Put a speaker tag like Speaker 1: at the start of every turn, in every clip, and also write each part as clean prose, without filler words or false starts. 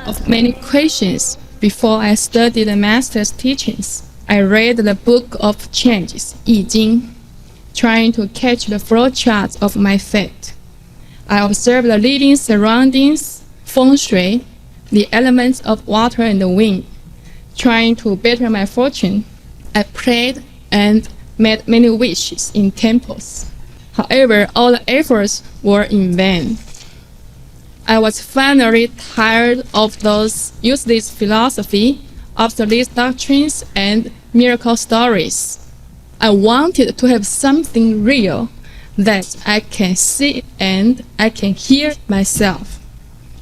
Speaker 1: of many questions before I studied the Master's teachings. I read the Book of Changes, 易经, trying to catch the flow chart of my fate. I observed the living surroundings, feng shui, the elements of water and the wind, trying to better my fortune. I prayed and made many wishes in temples. However, all the efforts were in vain. I was finally tired of those useless philosophy, obsolete doctrines, and miracle stories. I wanted to have something real that I can see and I can hear myself.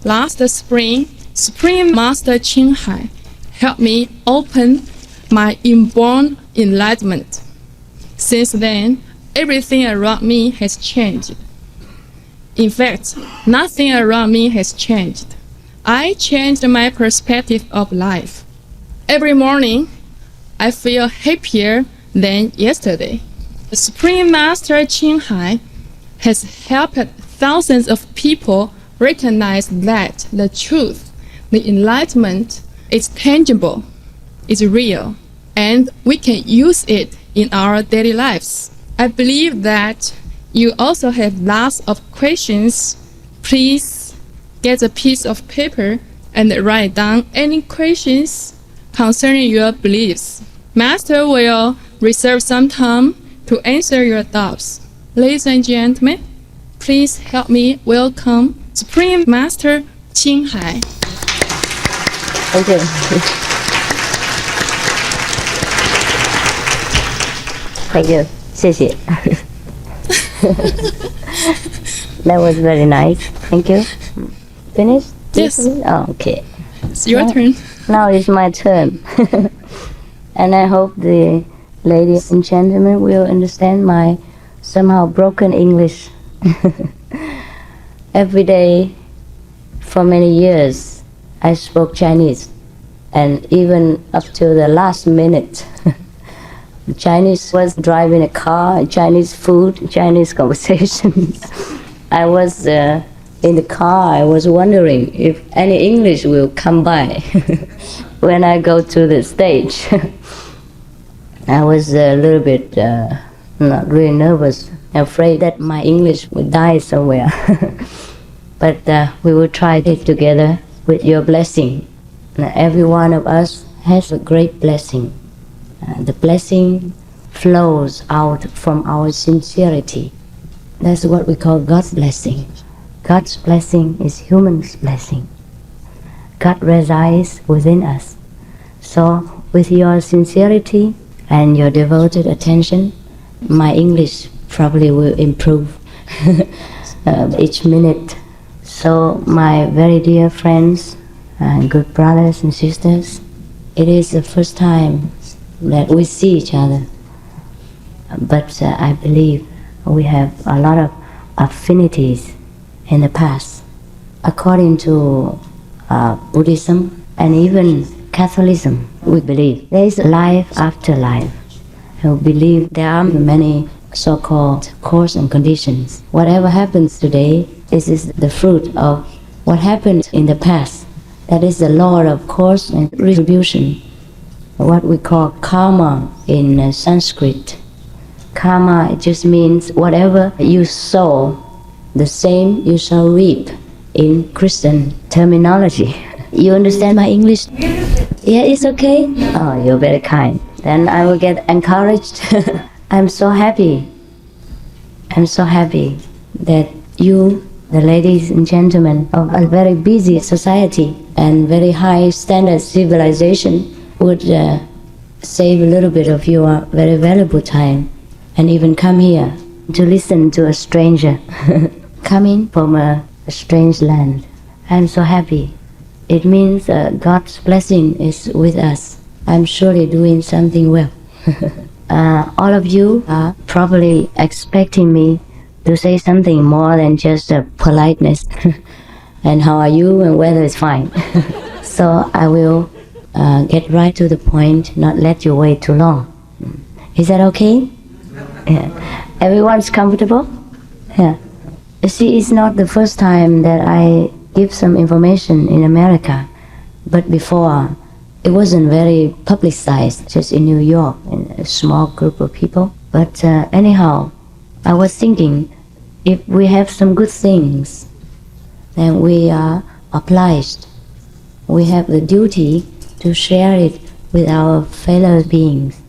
Speaker 1: Last spring, Supreme Master Qinghai helped me open my inborn enlightenment. Since then, everything around me has changed. In fact, nothing around me has changed. I changed my perspective of life. Every morning, I feel happier than yesterday. The Supreme Master Qinghai has helped thousands of people recognize that the truth, the enlightenment, is tangible, is real, and we can use it in our daily lives. I believe that you also have lots of questions. Please get a piece of paper and write down any questions concerning your beliefs. Master will reserve some time to answer your doubts. Ladies and gentlemen, please help me welcome Supreme Master Qinghai.
Speaker 2: Thank you. Thank you. 谢谢. That was very nice. Thank you. Finished?
Speaker 1: Yes.
Speaker 2: Oh, okay.
Speaker 1: It's your turn.
Speaker 2: Now it's my turn. And I hope the ladies and gentlemen will understand my somehow broken English. Every day for many years I spoke Chinese, and even up to the last minute Chinese was driving a car, Chinese food, Chinese conversation. I was in the car, I was wondering if any English will come by when I go to the stage. I was a little bit not really nervous, afraid that my English would die somewhere. But we will try it together with your blessing. Every one of us has a great blessing. The blessing flows out from our sincerity. That's what we call God's blessing. God's blessing is human's blessing. God resides within us. So with your sincerity and your devoted attention, my English probably will improve each minute. So my very dear friends and good brothers and sisters, it is the first time that we see each other. But I believe we have a lot of affinities in the past. According to Buddhism and even Catholicism, we believe there is a life after life. We believe there are many so-called cause and conditions. Whatever happens today is the fruit of what happened in the past. That is the law of cause and retribution. What we call karma in Sanskrit. Karma just means whatever you sow, the same you shall reap in Christian terminology. You understand my English? Yeah, it's okay? Oh, you're very kind. Then I will get encouraged. I'm so happy. I'm so happy that you, the ladies and gentlemen of a very busy society and very high standard civilization, would save a little bit of your very valuable time and even come here to listen to a stranger coming from a strange land. I'm so happy. It means God's blessing is with us. I'm surely doing something well. All of you are probably expecting me to say something more than just a politeness and how are you and weather is fine. So I will get right to the point, not let you wait too long. Is that okay? Yeah. Everyone's comfortable? Yeah. You see, it's not the first time that I give some information in America. But before, it wasn't very publicized, just in New York, in a small group of people. But anyhow, I was thinking, if we have some good things, then we are obliged. We have the duty to share it with our fellow beings,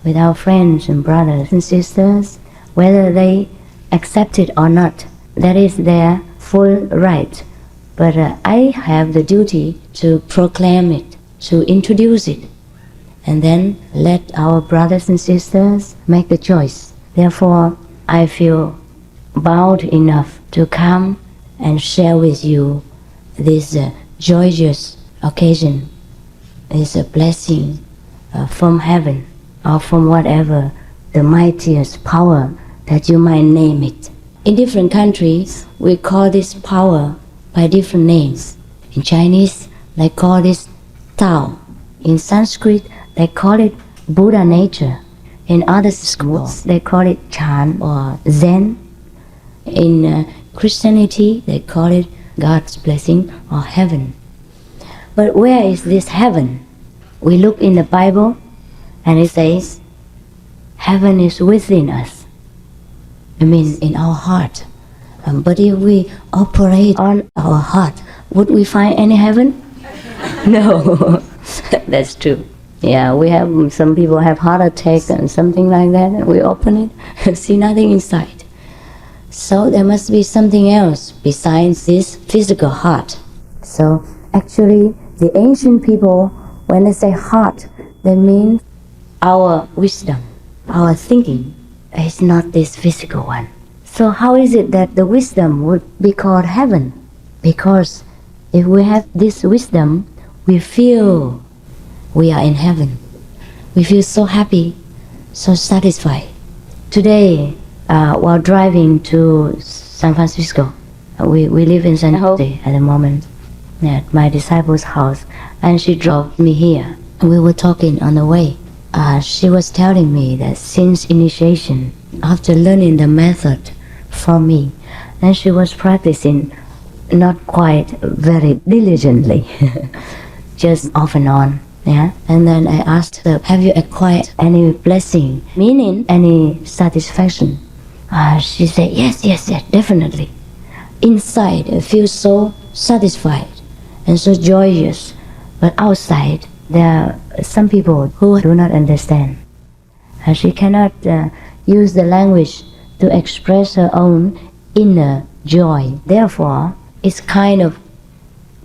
Speaker 2: with our friends and brothers and sisters, whether they accept it or not. That is their full right. But I have the duty to proclaim it, to introduce it, and then let our brothers and sisters make the choice. Therefore, I feel bound enough to come and share with you this joyous occasion. It's a blessing from heaven, or from whatever the mightiest power that you might name it. In different countries, we call this power by different names. In Chinese, they call this Tao. In Sanskrit, they call it Buddha nature. In other schools, they call it Chan or Zen. In Christianity, they call it God's blessing or heaven. But where is this heaven? We look in the Bible and it says, heaven is within us. I mean, in our heart. But if we operate on our heart, would we find any heaven? No, that's true. Yeah, we have, some people have heart attack and something like that, and we open it and see nothing inside. So there must be something else besides this physical heart. So actually, the ancient people, when they say heart, they mean our wisdom, our thinking. It's not this physical one. So how is it that the wisdom would be called heaven? Because if we have this wisdom, we feel we are in heaven. We feel so happy, so satisfied. Today, while driving to San Francisco, we live in San Jose at the moment, at my disciple's house, and she drove me here. We were talking on the way. She was telling me that since initiation, after learning the method from me, then she was practicing not quite very diligently, just off and on. Yeah. And then I asked her, have you acquired any blessing, meaning any satisfaction? She said, yes, definitely. Inside, I feel so satisfied and so joyous. But outside, there are some people who do not understand. She cannot use the language to express her own inner joy. Therefore, it's kind of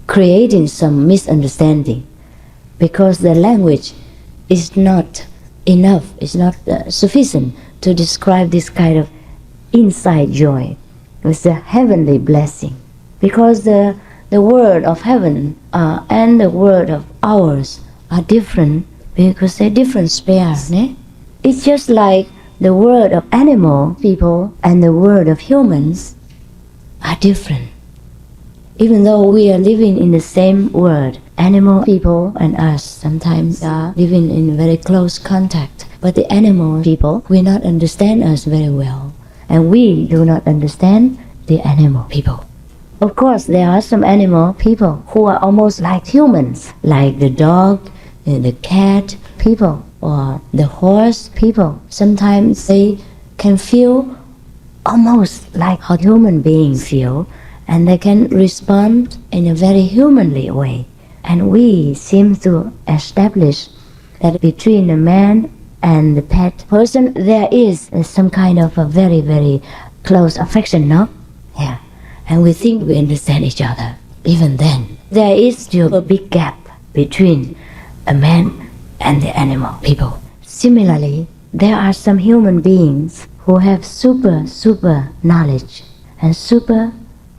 Speaker 2: creating some misunderstanding, because the language is not enough, it's not sufficient to describe this kind of inside joy. It's a heavenly blessing. Because the word of heaven and the word of ours are different, because they're different spheres. It's just like the word of animal people and the word of humans are different. Even though we are living in the same world, animal people and us sometimes are living in very close contact. But the animal people will not understand us very well, and we do not understand the animal people. Of course, there are some animal people who are almost like humans, like the dog, the cat people, or the horse people. Sometimes they can feel almost like how human beings feel, and they can respond in a very humanly way. And we seem to establish that between the man and the pet person, there is some kind of a very, very close affection, no? Yeah. And we think we understand each other. Even then, there is still a big gap between a man and the animal people. Similarly, there are some human beings who have super knowledge and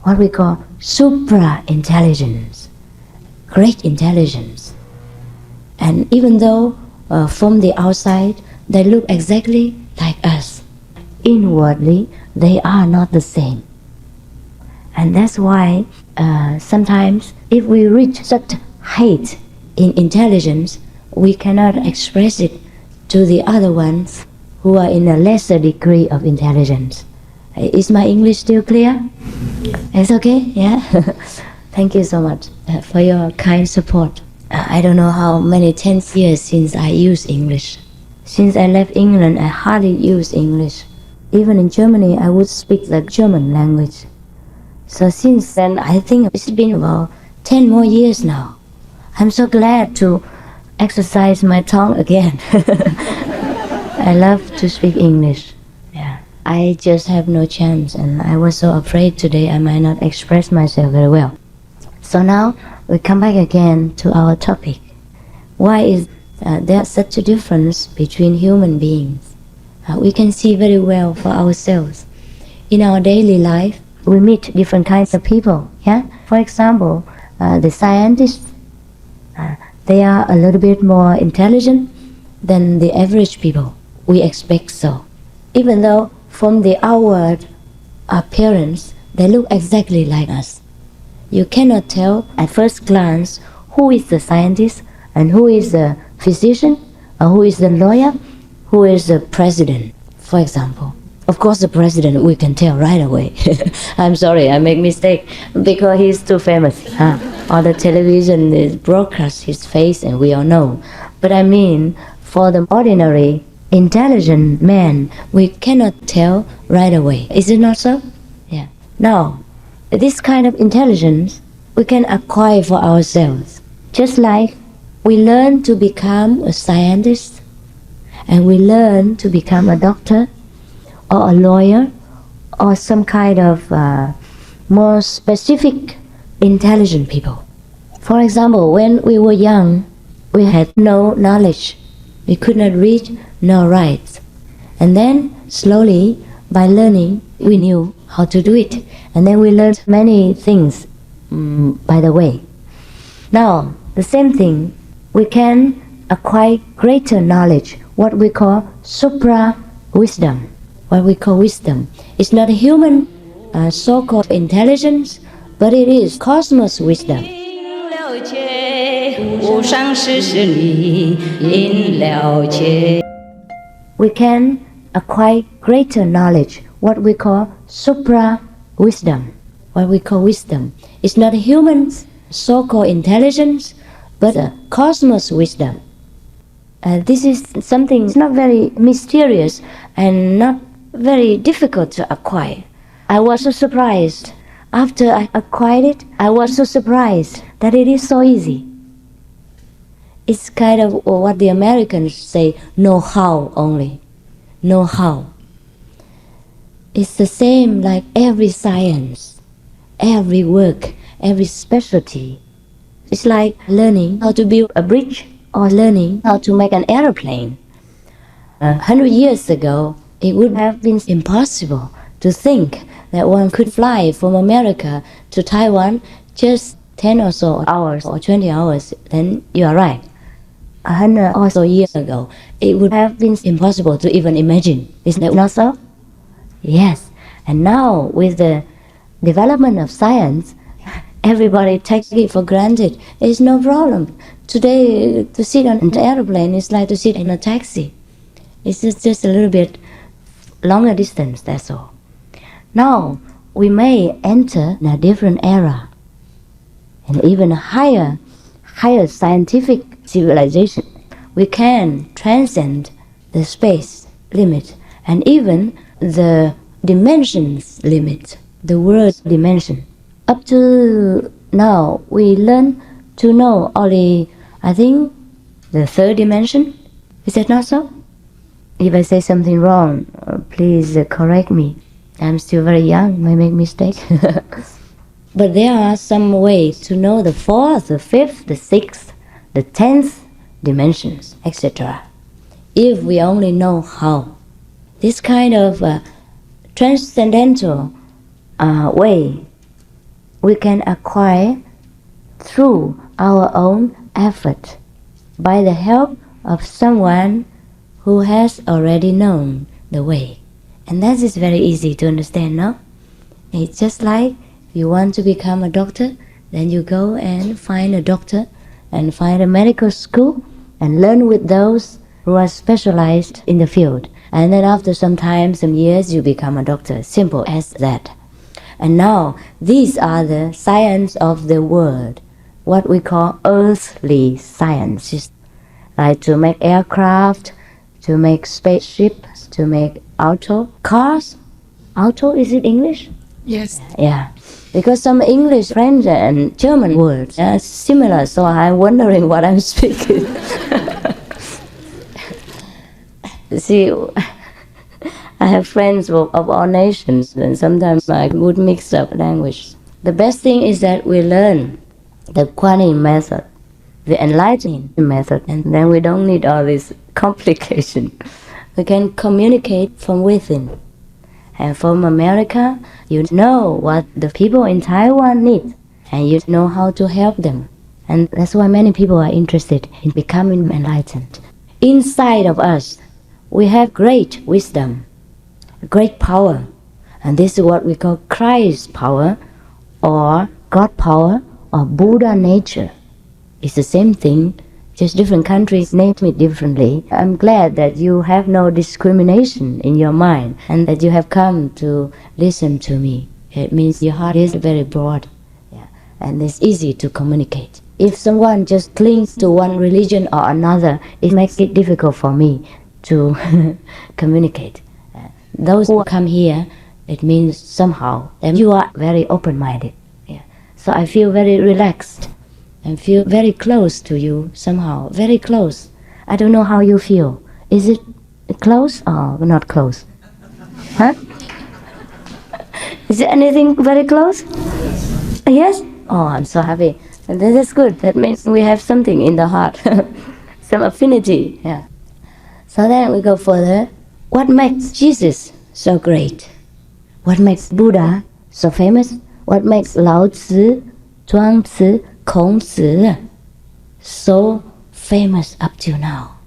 Speaker 2: what we call supra intelligence, great intelligence. And even though from the outside they look exactly like us, inwardly they are not the same. And that's why sometimes if we reach such height in intelligence, we cannot express it to the other ones who are in a lesser degree of intelligence. Is my English still clear? It's okay? Yeah? Thank you so much for your kind support. I don't know how many 10 years since I use English. Since I left England, I hardly use English. Even in Germany, I would speak the German language. So since then, I think it's been about 10 more years now. I'm so glad to exercise my tongue again. I love to speak English. Yeah. I just have no chance, and I was so afraid today I might not express myself very well. So now we come back again to our topic. Why is there such a difference between human beings? We can see very well for ourselves. In our daily life, we meet different kinds of people. Yeah. For example, the scientists, they are a little bit more intelligent than the average people. We expect so. Even though from the outward appearance, they look exactly like us. You cannot tell at first glance who is the scientist and who is the physician, or who is the lawyer, who is the president, for example. Of course, the president we can tell right away. I'm sorry, I make mistake because he's too famous. Or the television is broadcast his face and we all know. But I mean, for the ordinary, intelligent man, we cannot tell right away. Is it not so? Yeah. Now, this kind of intelligence we can acquire for ourselves. Just like we learn to become a scientist, and we learn to become a doctor, or a lawyer, or some kind of more specific, intelligent people. For example, when we were young, we had no knowledge. We could not read nor write. And then, slowly, by learning, we knew how to do it. And then we learned many things by the way. Now, the same thing, we can acquire greater knowledge, what we call supra-wisdom. What we call wisdom. It's not a human so-called intelligence, but it is cosmos wisdom. We can acquire greater knowledge, what we call supra-wisdom. What we call wisdom. It's not a human so-called intelligence, but a cosmos wisdom. This is something not very mysterious and not very difficult to acquire. I was so surprised. After I acquired it, I was so surprised that it is so easy. It's kind of what the Americans say, know-how only. Know-how. It's the same like every science, every work, every specialty. It's like learning how to build a bridge or learning how to make an aeroplane. 100 years ago, it would have been impossible to think that one could fly from America to Taiwan just 10 or so hours or 20 hours, then you are right. 100 or so years ago, it would have been impossible to even imagine. Isn't that not so? Yes. And now, with the development of science, everybody takes it for granted. It's no problem. Today, to sit on an airplane is like to sit in a taxi. It's just a little bit longer distance, that's all. Now, we may enter in a different era, and even a higher scientific civilization. We can transcend the space limit and even the dimensions limit, the word dimension. Up to now, we learn to know only, I think, the third dimension. Is that not so? If I say something wrong, please correct me. I'm still very young, may make mistake. But there are some ways to know the fourth, the fifth, the sixth, the 10th dimensions, etc. If we only know how. This kind of transcendental way we can acquire through our own effort by the help of someone who has already known the way. And that is very easy to understand, no? It's just like if you want to become a doctor, then you go and find a doctor and find a medical school and learn with those who are specialized in the field. And then after some time, some years, you become a doctor. Simple as that. And now, these are the science of the world, what we call earthly sciences, like to make aircraft, to make spaceships, to make cars. Auto, is it English?
Speaker 1: Yes.
Speaker 2: Yeah, because some English, French, and German words are similar, so I'm wondering what I'm speaking. See, I have friends of all nations, and sometimes I would mix up language. The best thing is that we learn the Quantum method, the enlightening method, and then we don't need all this complication. We can communicate from within. And from America, you know what the people in Taiwan need, and you know how to help them. And that's why many people are interested in becoming enlightened. Inside of us, we have great wisdom, great power. And this is what we call Christ power, or God power, or Buddha nature. It's the same thing, just different countries name it differently. I'm glad that you have no discrimination in your mind and that you have come to listen to me. It means your heart is very broad, yeah, and it's easy to communicate. If someone just clings to one religion or another, it makes it difficult for me to communicate. Those who come here, it means somehow that you are very open-minded. Yeah. So I feel very relaxed and feel very close to you somehow, very close. I don't know how you feel. Is it close or not close? Huh? Is there anything very close? Yes? Oh, I'm so happy. And that is good. That means we have something in the heart, some affinity. Yeah. So then we go further. What makes Jesus so great? What makes Buddha so famous? What makes Lao Tzu, Zhuang Tzu, Kong Tzu so famous up till now?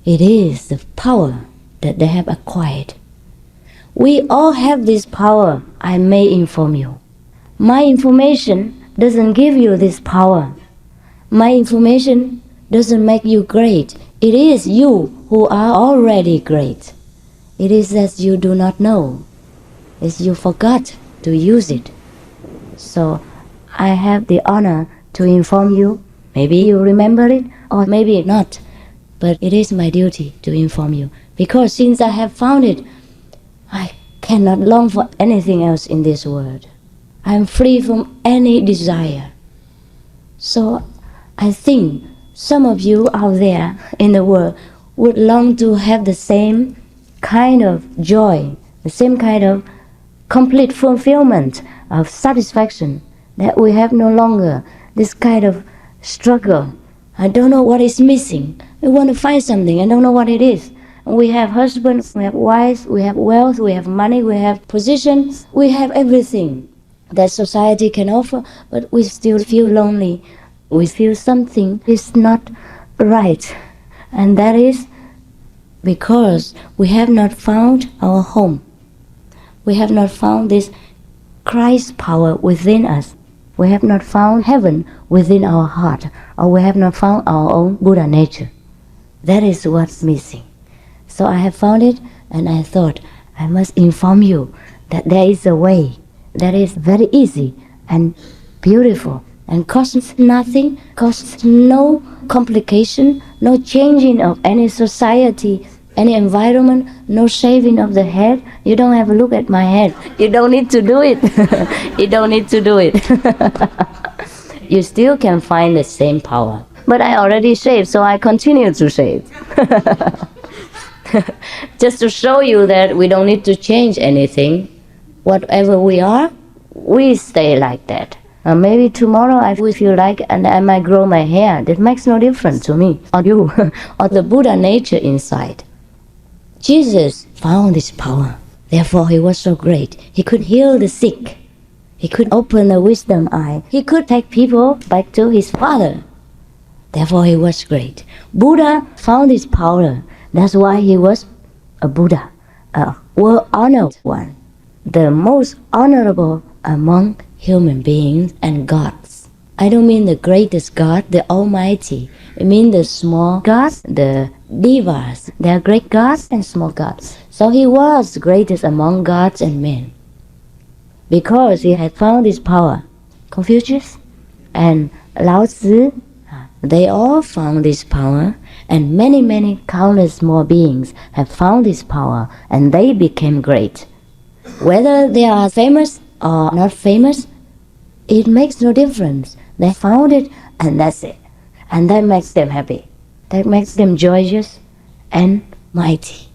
Speaker 2: It is the power that they have acquired. We all have this power, I may inform you. My information doesn't give you this power. My information doesn't make you great. It is you who are already great. It is that you do not know. It's you forgot to use it. So I have the honor to inform you. Maybe you remember it, or maybe not. But it is my duty to inform you. Because since I have found it, I cannot long for anything else in this world. I am free from any desire. So I think some of you out there in the world would long to have the same kind of joy, the same kind of complete fulfillment of satisfaction, that we have no longer this kind of struggle. I don't know what is missing. I want to find something. I don't know what it is. We have husbands, we have wives, we have wealth, we have money, we have position, we have everything that society can offer, but we still feel lonely. We feel something is not right. And that is because we have not found our home. We have not found this Christ power within us. We have not found heaven within our heart, or we have not found our own Buddha nature. That is what's missing. So I have found it, and I thought I must inform you that there is a way that is very easy and beautiful and costs nothing, costs no complication, no changing of any society, any environment, no shaving of the head. You don't have a look at my head. You don't need to do it. You don't need to do it. You still can find the same power. But I already shaved, so I continue to shave. Just to show you that we don't need to change anything. Whatever we are, we stay like that. Maybe tomorrow I will feel like and I might grow my hair. That makes no difference to me or you or the Buddha nature inside. Jesus found this power. Therefore he was so great. He could heal the sick. He could open the wisdom eye. He could take people back to his Father. Therefore he was great. Buddha found his power. That's why he was a Buddha, a well-honored one, the most honorable among human beings and gods. I don't mean the greatest God, the Almighty. I mean the small gods, the devas. There are great gods and small gods. So he was greatest among gods and men. because he had found this power. Confucius and Lao Tzu, they all found this power, and many countless more beings have found this power, and they became great. Whether they are famous or not famous, it makes no difference. They found it, and that's it. And that makes them happy. That makes them joyous and mighty.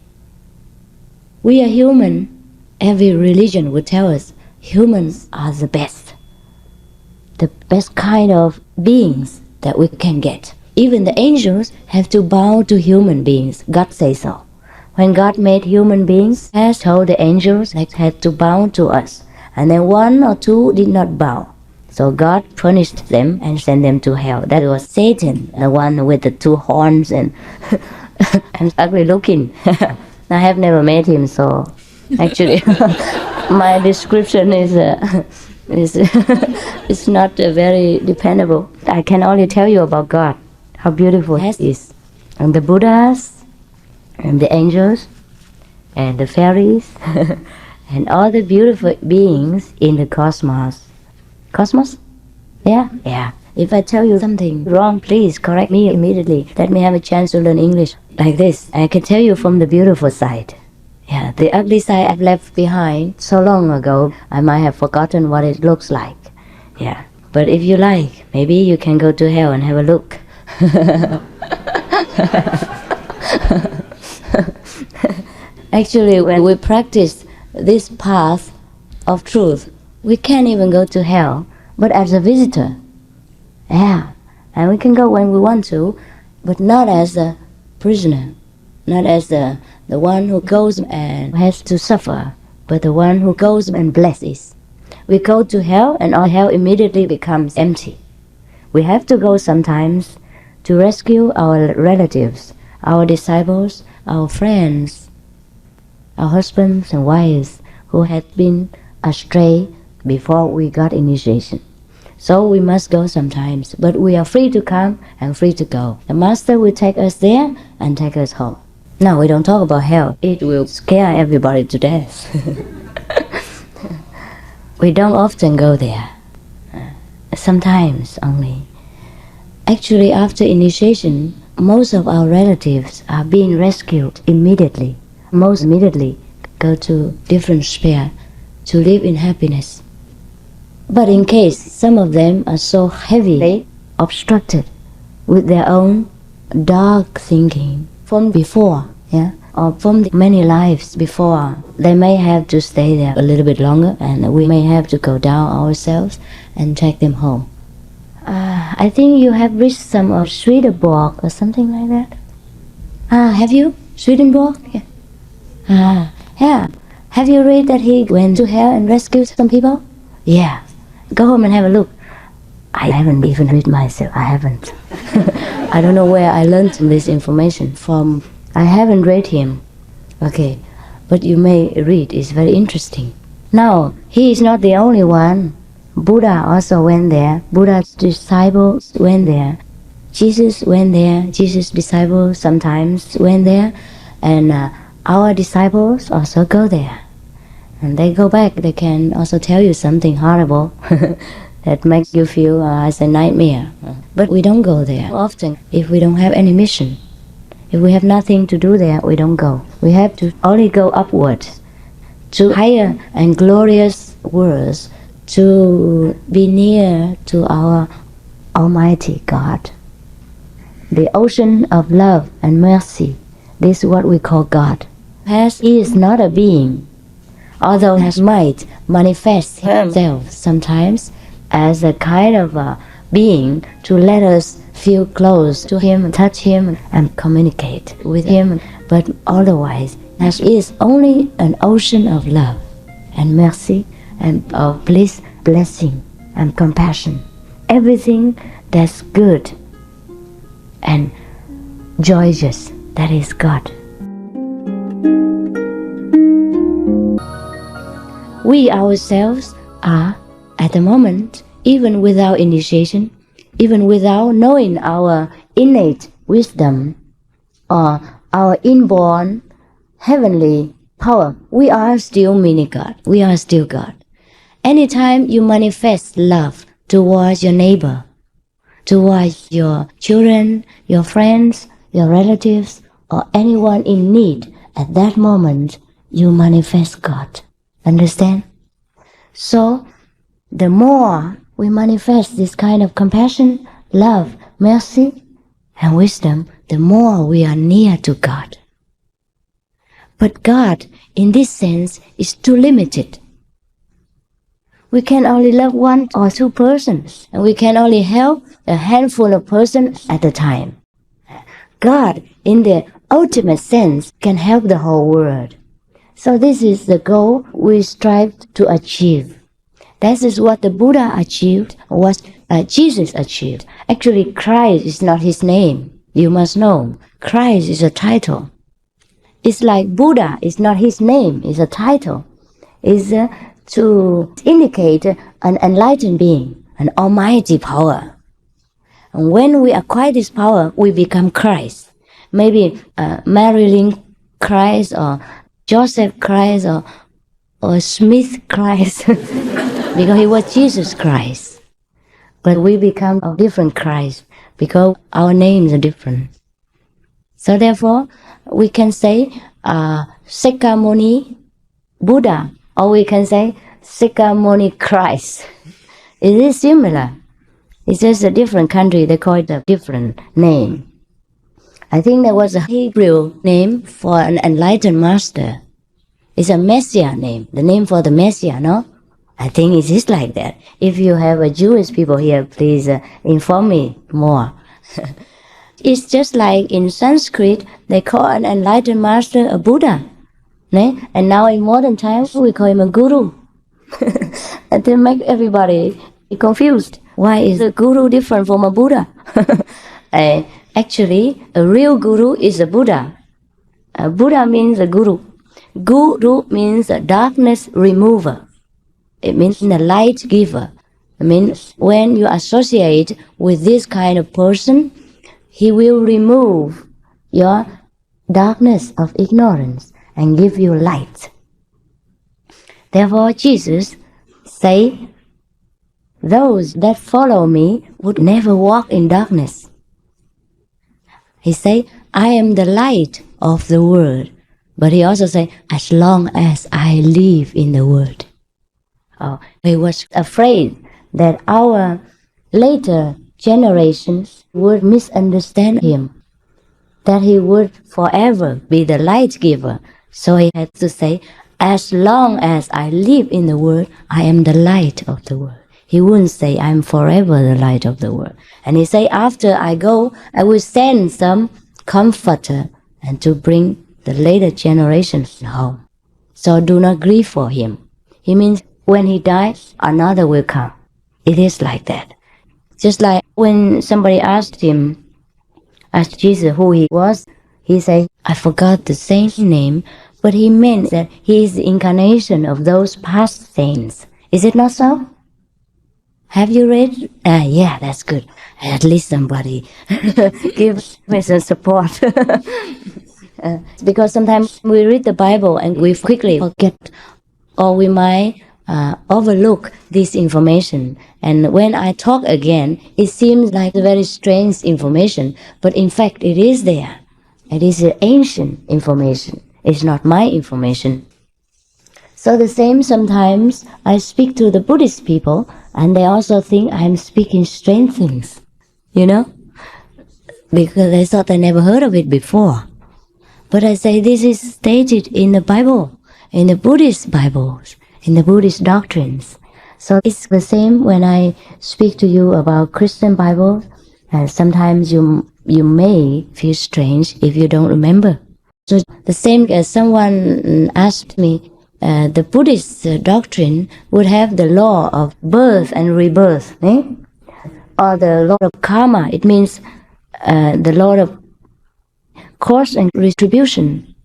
Speaker 2: We are human. Every religion would tell us humans are the best kind of beings that we can get. Even the angels have to bow to human beings. God says so. When God made human beings, He has told the angels they had to bow to us. And then 1 or 2 did not bow. So God punished them and sent them to hell. That was Satan, the one with the 2 horns and ugly looking. I have never met him, so actually my description is it's not very dependable. I can only tell you about God, how beautiful He is. And the Buddhas, and the angels, and the fairies, and all the beautiful beings in the cosmos. Cosmos? Yeah? Yeah. If I tell you something wrong, please correct me immediately. Let me have a chance to learn English. Like this, I can tell you from the beautiful side. Yeah, the ugly side I've left behind so long ago, I might have forgotten what it looks like. Yeah, but if you like, maybe you can go to hell and have a look. Actually, when we practice this path of truth, we can't even go to hell, but as a visitor. Yeah, and we can go when we want to, but not as a prisoner, not as the one who goes and has to suffer, but the one who goes and blesses. We go to hell and our hell immediately becomes empty. We have to go sometimes to rescue our relatives, our disciples, our friends, our husbands and wives who had been astray before we got initiation. So we must go sometimes, but we are free to come and free to go. The Master will take us there and take us home. Now we don't talk about hell. It will scare everybody to death. We don't often go there. Sometimes only. Actually, after initiation, most of our relatives are being rescued immediately. Most immediately go to different sphere to live in happiness. But in case some of them are so heavily obstructed with their own dark thinking from before, yeah, or from many lives before, they may have to stay there a little bit longer, and we may have to go down ourselves and take them home. I think you have reached some of Swedenborg or something like that. Have you? Swedenborg? Yeah. Yeah. Have you read that he went to hell and rescued some people? Yeah. Go home and have a look. I haven't even read myself. I haven't. I don't know where I learned this information from. I haven't read him. Okay. But you may read. It's very interesting. Now, he is not the only one. Buddha also went there. Buddha's disciples went there. Jesus went there. Jesus' disciples sometimes went there. And our disciples also go there. And they go back, they can also tell you something horrible that makes you feel as a nightmare. But we don't go there often if we don't have any mission. If we have nothing to do there, we don't go. We have to only go upward to higher and glorious worlds, to be near to our Almighty God. The ocean of love and mercy, this is what we call God. He is not a being, although he might manifest himself sometimes as a kind of a being to let us feel close to him, touch him, and communicate with him. But otherwise, he is only an ocean of love and mercy and of bliss, blessing, and compassion. Everything that's good and joyous, that is God. We ourselves are, at the moment, even without initiation, even without knowing our innate wisdom or our inborn heavenly power, we are still mini-God. We are still God. anytime you manifest love towards your neighbor, towards your children, your friends, your relatives, or anyone in need, at that moment you manifest God. Understand? So, the more we manifest this kind of compassion, love, mercy, and wisdom, the more we are near to God. But God, in this sense, is too limited. We can only love one or two persons, and we can only help a handful of persons at a time. God, in the ultimate sense, can help the whole world. So this is the goal we strive to achieve. That is what the Buddha achieved, what Jesus achieved. Actually, Christ is not his name. You must know, Christ is a title. It's like Buddha is not his name, it's a title. It's to indicate an enlightened being, an almighty power. And when we acquire this power, we become Christ. Maybe Marilyn Christ, or Joseph Christ, or Smith Christ, because he was Jesus Christ. But we become a different Christ because our names are different. So therefore, we can say Sakyamuni Buddha, or we can say Sakyamuni Christ. It is similar. It's just a different country, they call it a different name. I think there was a Hebrew name for an enlightened master. It's a Messiah name, the name for the Messiah, no? I think it is like that. If you have a Jewish people here, please inform me more. It's just like in Sanskrit, they call an enlightened master a Buddha. And now in modern times, we call him a guru. And to make everybody confused. Why is a guru different from a Buddha? Actually, a real guru is a Buddha. A Buddha means a guru. Guru means a darkness remover. It means a light giver. I mean, when you associate with this kind of person, he will remove your darkness of ignorance and give you light. Therefore, Jesus say, those that follow me would never walk in darkness. He say, I am the light of the world. But he also say, as long as I live in the world. He was afraid that our later generations would misunderstand him, that he would forever be the light giver. So he had to say, as long as I live in the world, I am the light of the world. He wouldn't say, I am forever the light of the world. And he say, after I go, I will send some comforter and to bring the later generations home. So do not grieve for him. He means when he dies, another will come. It is like that. Just like when somebody asked Jesus who he was, he said, I forgot the saint's name, but he meant that he is the incarnation of those past saints. Is it not so? Have you read? Yeah, that's good. At least somebody gives me some support. Because sometimes we read the Bible and we quickly forget, or we might overlook this information. And when I talk again, it seems like a very strange information, but in fact it is there. It is ancient information. It's not my information. So the same, sometimes I speak to the Buddhist people and they also think I'm speaking strange things, because they thought I never heard of it before. But I say this is stated in the Bible, in the Buddhist Bibles, in the Buddhist doctrines. So it's the same when I speak to you about Christian Bible, and sometimes you may feel strange if you don't remember. So the same as someone asked me, the Buddhist doctrine would have the law of birth and rebirth, or the law of karma. It means the law of cause and retribution,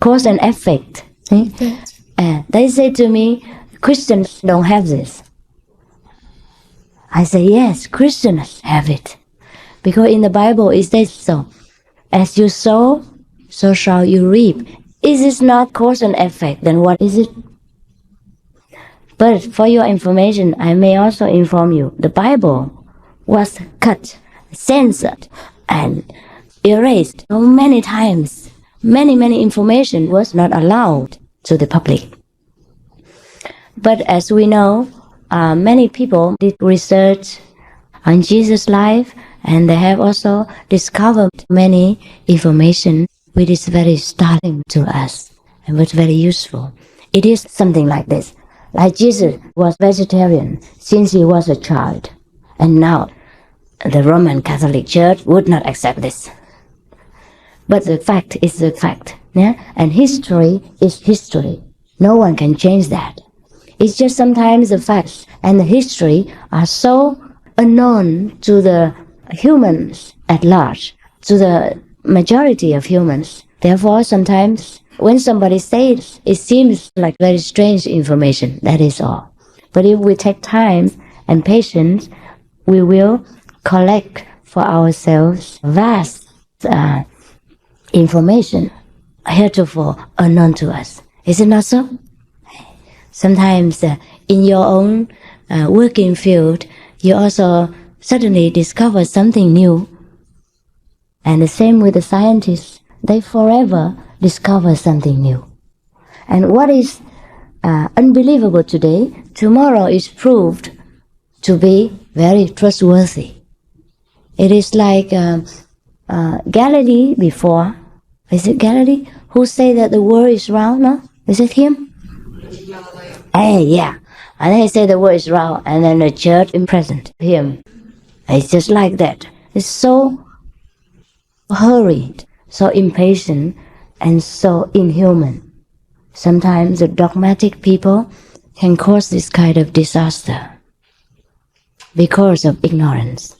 Speaker 2: cause and effect. They say to me, Christians don't have this. I say, yes, Christians have it. Because in the Bible it says so. As you sow, so shall you reap. Is it not cause and effect? Then what is it? But for your information, I may also inform you, the Bible was cut, censored, and erased so many times. Many information was not allowed to the public. But as we know, many people did research on Jesus' life, and they have also discovered many information which is very startling to us and was very useful. It is something like this. Like Jesus was vegetarian since he was a child, and now the Roman Catholic Church would not accept this. But the fact is the fact, yeah? And history is history. No one can change that. It's just sometimes the facts and the history are so unknown to the humans at large, to the majority of humans. Therefore, sometimes when somebody says, it seems like very strange information, that is all. But if we take time and patience, we will collect for ourselves vast information heretofore unknown to us. Is it not so? Sometimes in your own working field, you also suddenly discover something new. And the same with the scientists. They forever discover something new. And what is unbelievable today, tomorrow is proved to be very trustworthy. It is like Galilee before. Is it Galilee? Who say that the world is round? No? Is it him? Hey, yeah. And then he said the world is round, and then the church imprisoned him. It's just like that. It's so hurried, so impatient, and so inhuman. Sometimes the dogmatic people can cause this kind of disaster because of ignorance.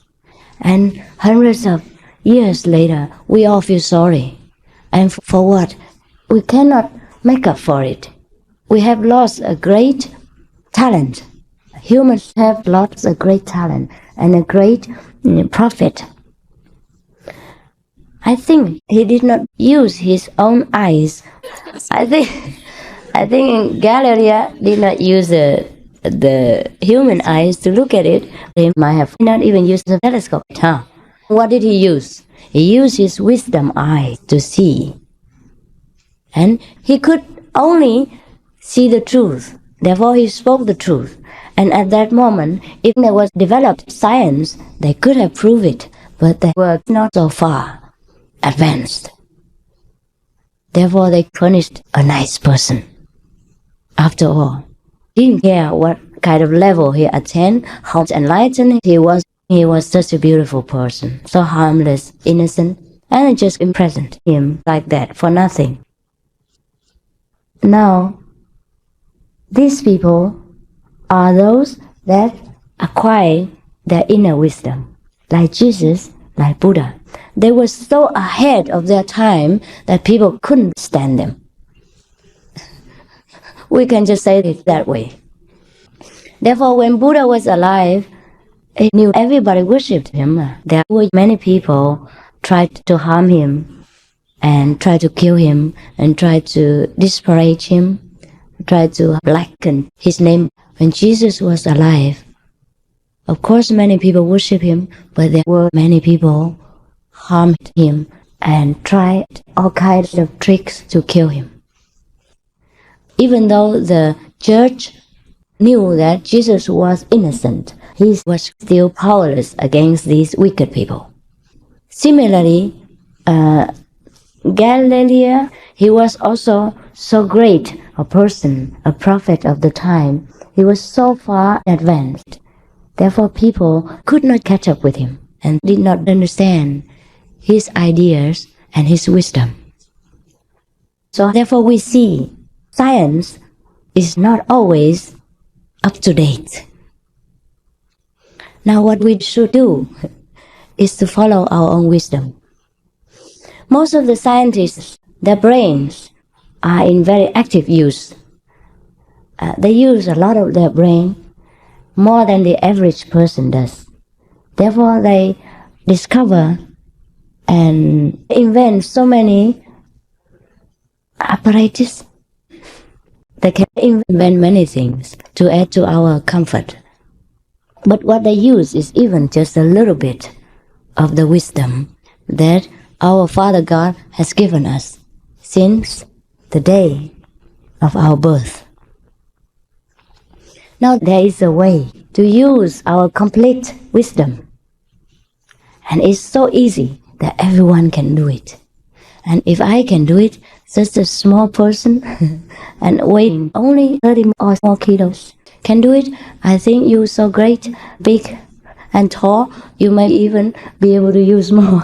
Speaker 2: And hundreds of years later, we all feel sorry. And for what? We cannot make up for it. We have lost a great talent. Humans have lost a great talent and a great prophet. I think he did not use his own eyes. I think Galileo did not use the human eyes to look at it. They might have not even used the telescope. What did he use? He used his wisdom eye to see. And he could only see the truth. Therefore, he spoke the truth. And at that moment, if there was developed science, they could have proved it, but they were not so far advanced. Therefore, they punished a nice person. After all, didn't care what kind of level he attained, how enlightened he was. He was such a beautiful person, so harmless, innocent, and it just imprisoned him like that for nothing. Now, these people are those that acquire their inner wisdom, like Jesus, like Buddha. They were so ahead of their time that people couldn't stand them. We can just say it that way. Therefore, when Buddha was alive, he knew everybody worshipped him. There were many people tried to harm him and tried to kill him and tried to disparage him, tried to blacken his name. When Jesus was alive, of course many people worshipped him, but there were many people harmed him and tried all kinds of tricks to kill him. Even though the church knew that Jesus was innocent, he was still powerless against these wicked people. Similarly, Galileo, he was also so great a person, a prophet of the time. He was so far advanced. Therefore, people could not catch up with him and did not understand his ideas and his wisdom. So therefore, we see science is not always up to date. Now what we should do is to follow our own wisdom. Most of the scientists, their brains are in very active use. They use a lot of their brain, more than the average person does. Therefore, they discover and invent so many apparatus They can invent many things to add to our comfort. But what they use is even just a little bit of the wisdom that our Father God has given us since the day of our birth. Now there is a way to use our complete wisdom. And it's so easy that everyone can do it. And if I can do it, just a small person and weighing only 30 or more kilos can do it, I think you're so great, big and tall, you may even be able to use more.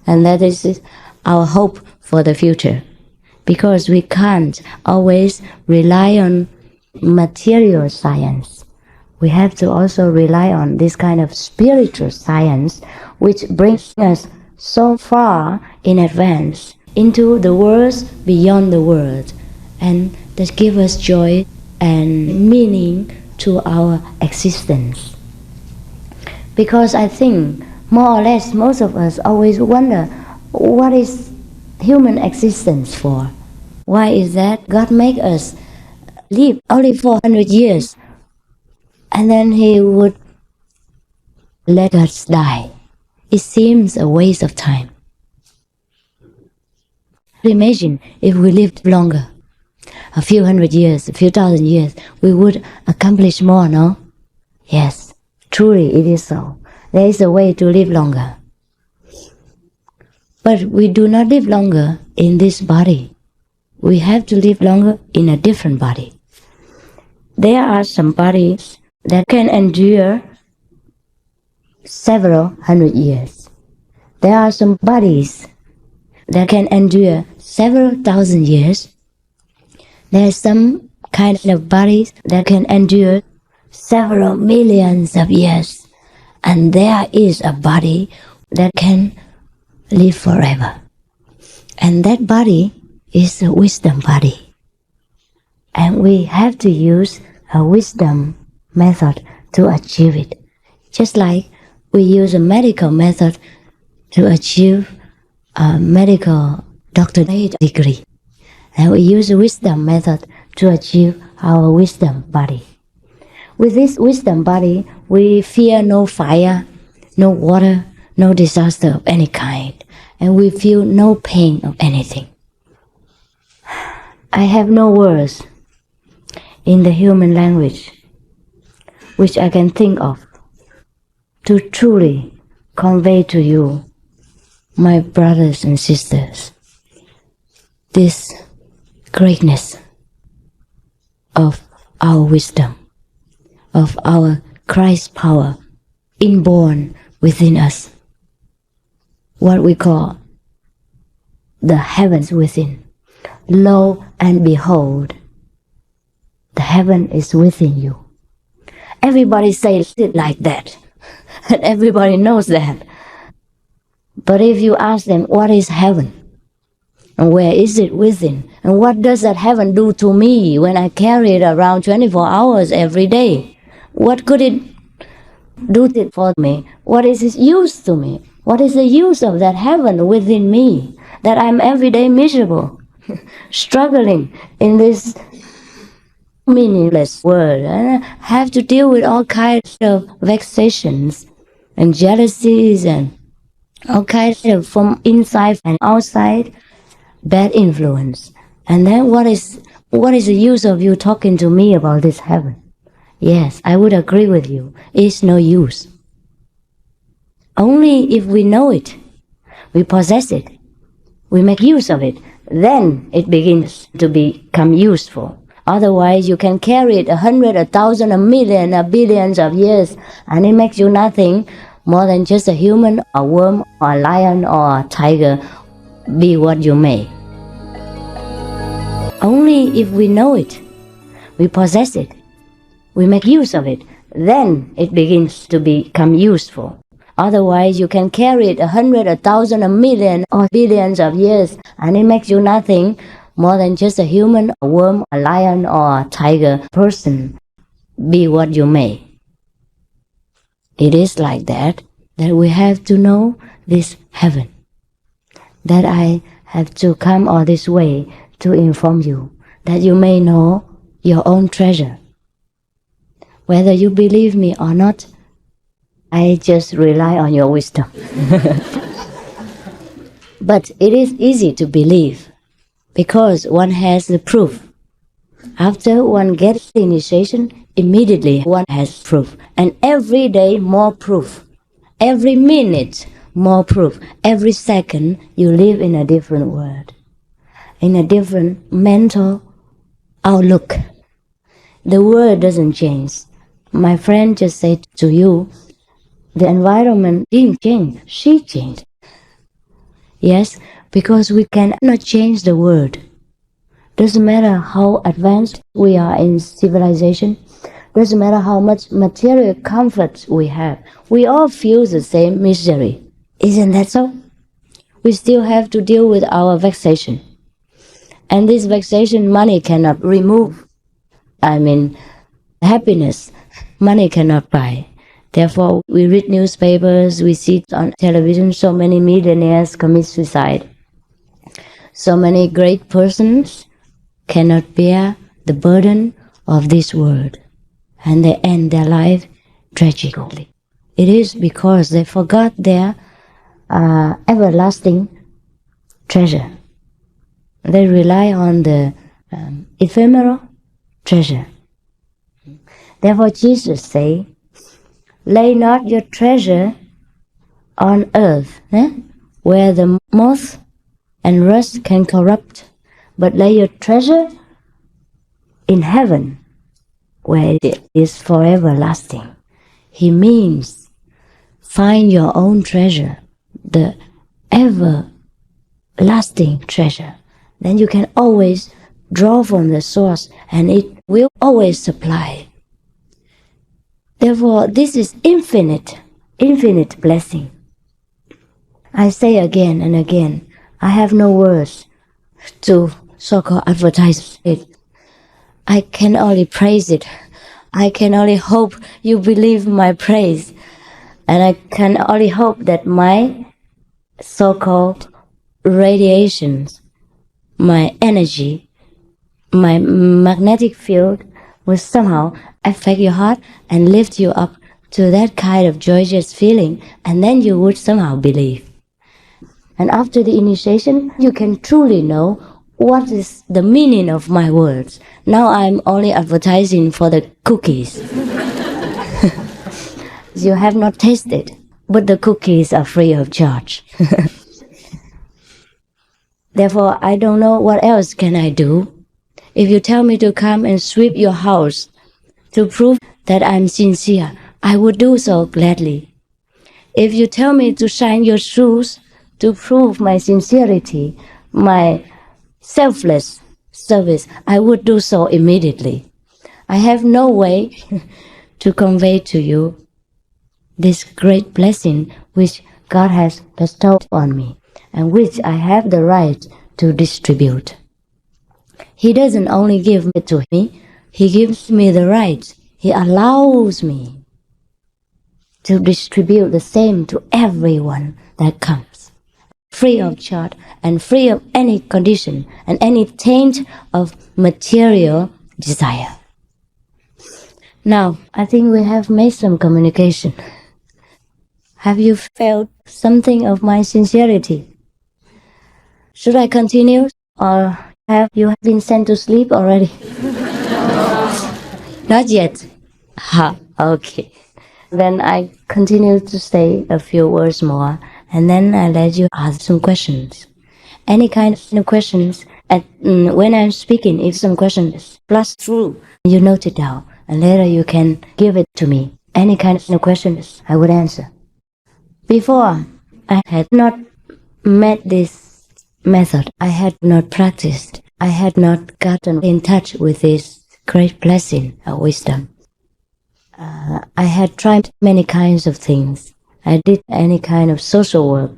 Speaker 2: And that is our hope for the future. Because we can't always rely on material science. We have to also rely on this kind of spiritual science, which brings us so far in advance into the worlds beyond the world, and that give us joy and meaning to our existence. Because I think more or less most of us always wonder, what is human existence for? Why is that God make us live only 400 years and then He would let us die? It seems a waste of time. Imagine if we lived longer, a few hundred years, a few thousand years, we would accomplish more, no? Yes, truly it is so. There is a way to live longer. But we do not live longer in this body. We have to live longer in a different body. There are some bodies that can endure several hundred years. There are some bodies that can endure several thousand years. There are some kind of bodies that can endure several millions of years. And there is a body that can live forever. And that body is a wisdom body. And we have to use a wisdom method to achieve it. Just like we use a medical method to achieve a medical doctorate degree. And we use a wisdom method to achieve our wisdom body. With this wisdom body, we fear no fire, no water, no disaster of any kind, and we feel no pain of anything. I have no words in the human language which I can think of to truly convey to you, my brothers and sisters, this greatness of our wisdom, of our Christ power inborn within us, what we call the heavens within. Lo and behold, the heaven is within you. Everybody says it like that, and everybody knows that. But if you ask them, what is heaven? And where is it within? And what does that heaven do to me when I carry it around 24 hours every day? What could it do for me? What is its use to me? What is the use of that heaven within me, that I'm every day miserable, struggling in this meaningless world, and I have to deal with all kinds of vexations and jealousies and all kinds of, from inside and outside, bad influence. And then what is the use of you talking to me about this heaven? Yes, I would agree with you. It's no use. Only if we know it, we possess it, we make use of it, then it begins to become useful. Otherwise, you can carry it 100, 1,000, 1,000,000, or billions of years, and it makes you nothing more than just a human, a worm, or a lion, or a tiger, be what you may. Only if we know it, we possess it, we make use of it, then it begins to become useful. Otherwise, you can carry it 100, 1,000, 1,000,000, or billions of years, and it makes you nothing more than just a human, a worm, a lion, or a tiger person, be what you may. It is like that we have to know this heaven, that I have to come all this way to inform you that you may know your own treasure. Whether you believe me or not, I just rely on your wisdom. But it is easy to believe because one has the proof. After one gets the initiation, immediately one has proof. And every day more proof. Every minute more proof. Every second you live in a different world, in a different mental outlook. The world doesn't change. My friend just said to you, the environment didn't change, she changed. Yes, because we cannot change the world. Doesn't matter how advanced we are in civilization, doesn't matter how much material comfort we have, we all feel the same misery. Isn't that so? We still have to deal with our vexation. And this vexation money cannot remove. Happiness, money cannot buy. Therefore, we read newspapers, we see on television so many millionaires commit suicide. So many great persons cannot bear the burden of this world, and they end their life tragically. It is because they forgot their everlasting treasure. They rely on the ephemeral treasure. Therefore Jesus say, lay not your treasure on earth, where the moth and rust can corrupt, but lay your treasure in heaven, where it is forever lasting. He means find your own treasure, the everlasting treasure. Then you can always draw from the source and it will always supply. Therefore, this is infinite blessing. I say again and again, I have no words to so-called advertise it. I can only praise it. I can only hope you believe my praise. And I can only hope that my so-called radiations, my energy, my magnetic field will somehow affect your heart and lift you up to that kind of joyous feeling, and then you would somehow believe. And after the initiation, you can truly know what is the meaning of my words. Now I'm only advertising for the cookies. You have not tasted, but the cookies are free of charge. Therefore, I don't know what else can I do. If you tell me to come and sweep your house to prove that I'm sincere, I would do so gladly. If you tell me to shine your shoes to prove my sincerity, my selfless service, I would do so immediately. I have no way to convey to you this great blessing which God has bestowed on me and which I have the right to distribute. He doesn't only give it to me, He gives me the right. He allows me to distribute the same to everyone that comes, free of charge and free of any condition and any taint of material desire. Now, I think we have made some communication. Have you felt something of my sincerity? Should I continue, or have you been sent to sleep already? Not yet. Okay. Then I continue to say a few words more, and then I let you ask some questions. Any kind of questions. When I'm speaking, if some questions flash through, you note it down, and later you can give it to me. Any kind of questions, I would answer. Before, I had not met this method. I had not practiced. I had not gotten in touch with this great blessing of wisdom. I had tried many kinds of things. I did any kind of social work.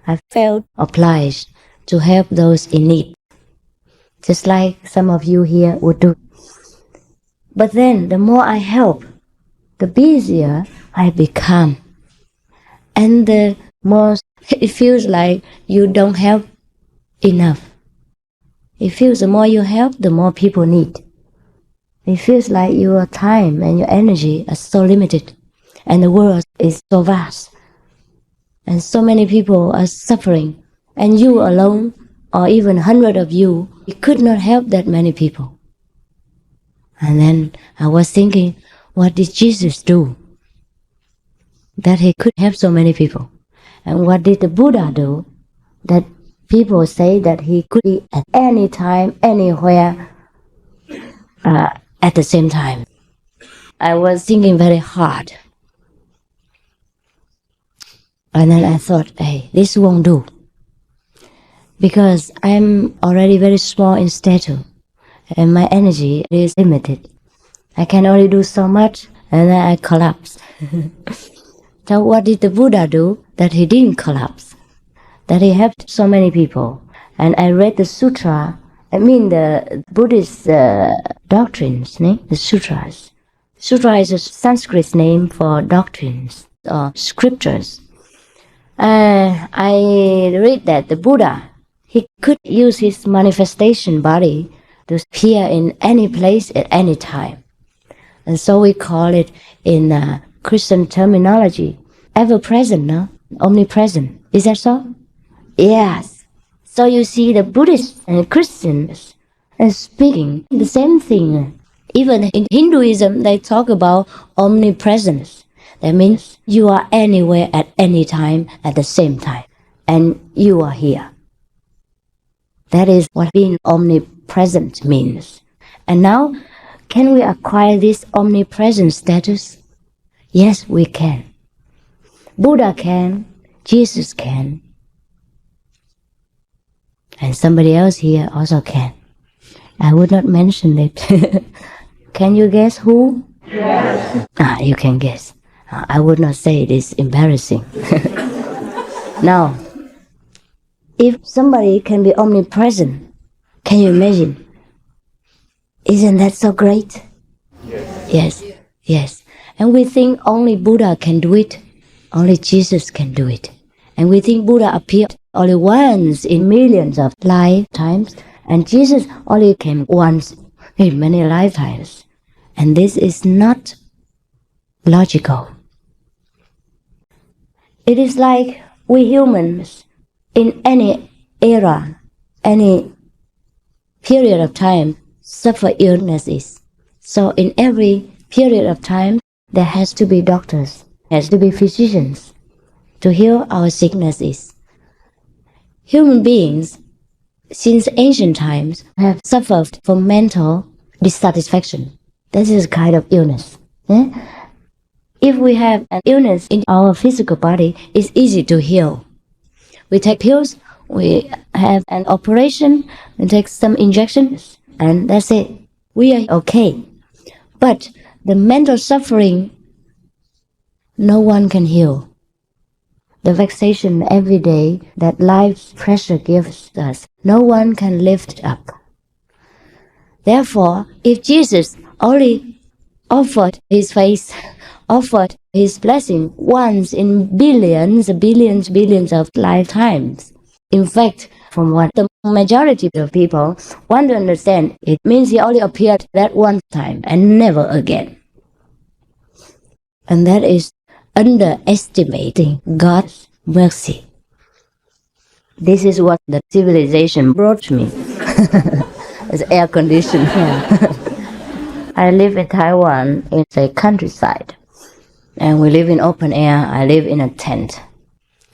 Speaker 2: I felt obliged to help those in need, just like some of you here would do. But then, the more I help, the busier I become. And the more it feels like you don't help enough. It feels the more you help, the more people need. It feels like your time and your energy are so limited, and the world is so vast, and so many people are suffering, and you alone, or even 100 of you could not help that many people. And then I was thinking, what did Jesus do that he could help so many people? And what did the Buddha do that people say that he could be at any time, anywhere, at the same time? I was thinking very hard. And then I thought, hey, this won't do. Because I'm already very small in stature, and my energy is limited. I can only do so much, and then I collapse. So what did the Buddha do that he didn't collapse? That he helped so many people. And I read the sutra, the Buddhist doctrines, the sutras. Sutra is a Sanskrit name for doctrines or scriptures. I read that the Buddha, he could use his manifestation body to appear in any place at any time. And so we call it in Christian terminology, ever-present, no? Omnipresent. Is that so? Yes. So you see the Buddhists and Christians are speaking the same thing. Even in Hinduism, they talk about omnipresence. That means you are anywhere at any time at the same time, and you are here. That is what being omnipresent means. And now, can we acquire this omnipresent status? Yes, we can. Buddha can, Jesus can, and somebody else here also can. I would not mention it. Can you guess who? Yes. You can guess. I would not say it is embarrassing. Now, if somebody can be omnipresent, can you imagine? Isn't that so great? Yes. Yes. And we think only Buddha can do it, only Jesus can do it. And we think Buddha appeared only once in millions of lifetimes, and Jesus only came once in many lifetimes. And this is not logical. It is like we humans, in any era, any period of time, suffer illnesses. So in every period of time, there has to be doctors, has to be physicians to heal our sicknesses. Human beings, since ancient times, have suffered from mental dissatisfaction. This is a kind of illness. If we have an illness in our physical body, it's easy to heal. We take pills, we have an operation, we take some injections, and that's it. We are okay. But the mental suffering, no one can heal. The vexation every day that life's pressure gives us, no one can lift up. Therefore, if Jesus only offered his face, offered his blessing once in billions of lifetimes, in fact, from what the majority of people want to understand, it means he only appeared that one time and never again. And that is underestimating God's mercy. This is what the civilization brought me. It's air conditioned here. I live in Taiwan, in the countryside. And we live in open air. I live in a tent.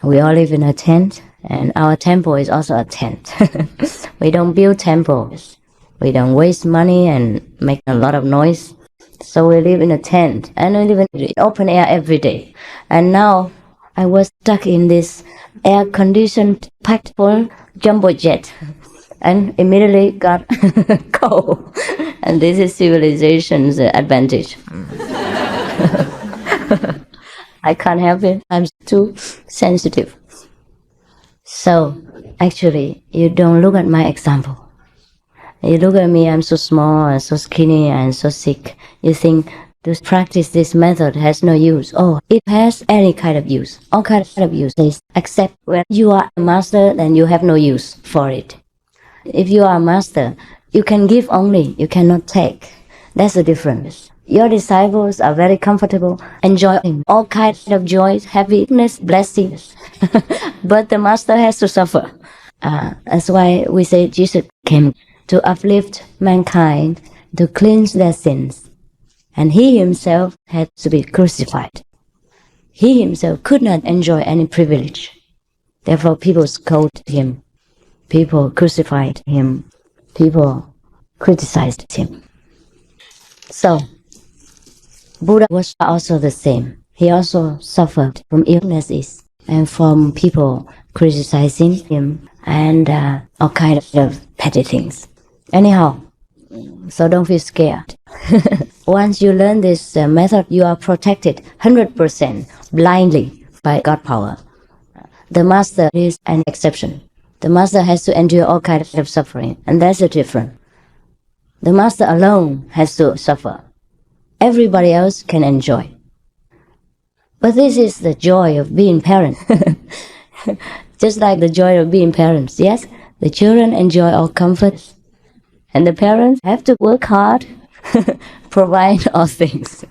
Speaker 2: We all live in a tent, and our temple is also a tent. We don't build temples. We don't waste money and make a lot of noise. So we live in a tent, and we live in open air every day. And now I was stuck in this air-conditioned, packed full jumbo jet, and immediately got cold. And this is civilization's advantage. I can't help it. I'm too sensitive. So, actually, you don't look at my example. You look at me, I'm so small and so skinny and so sick. You think to practice this method has no use. Oh, it has any kind of use. All kinds of use. Except when you are a master, then you have no use for it. If you are a master, you can give only, you cannot take. That's the difference. Your disciples are very comfortable, enjoying all kinds of joys, happiness, blessings. But the master has to suffer. That's why we say Jesus came to uplift mankind, to cleanse their sins. And he himself had to be crucified. He himself could not enjoy any privilege. Therefore, people scolded him. People crucified him. People criticized him. So, Buddha was also the same. He also suffered from illnesses and from people criticizing him and all kinds of petty things. Anyhow, so don't feel scared. Once you learn this method, you are protected 100% blindly by God power. The master is an exception. The master has to endure all kinds of suffering, and that's the difference. The master alone has to suffer. Everybody else can enjoy. But this is the joy of being parent. Just like the joy of being parents. Yes, the children enjoy all comforts, and the parents have to work hard, provide all things,